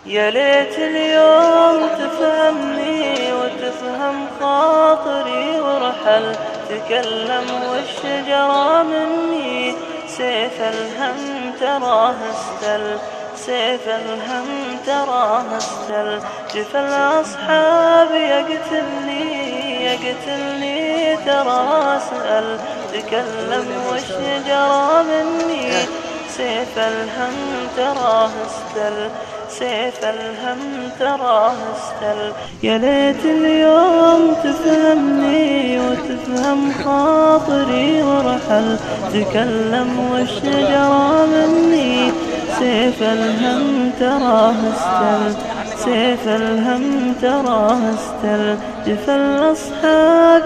يا ليت اليوم تفهمني وتفهم خاطري وارحل، تكلم والشجرة مني سيف الهم تراه استل، سيف الهم تراه استل. جفا الأصحاب يقتلني ترى سأل، تكلم والشجرة مني سيف الهم تراه استل، سيف الهم تراه استل. يا ليت اليوم تفهمني وتفهم خاطري وارحل، تكلم والشجرة مني سيف الهم تراه استل، سيف الهم تراه استل. جفا الأصحاب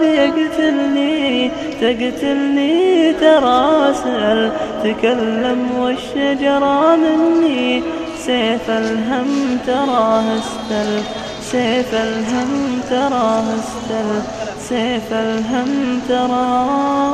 تقتلني ترى سأل، تكلم والشجرة مني سيف الهم تراه استل، سيف الهم تراه استل، سيف الهم تراه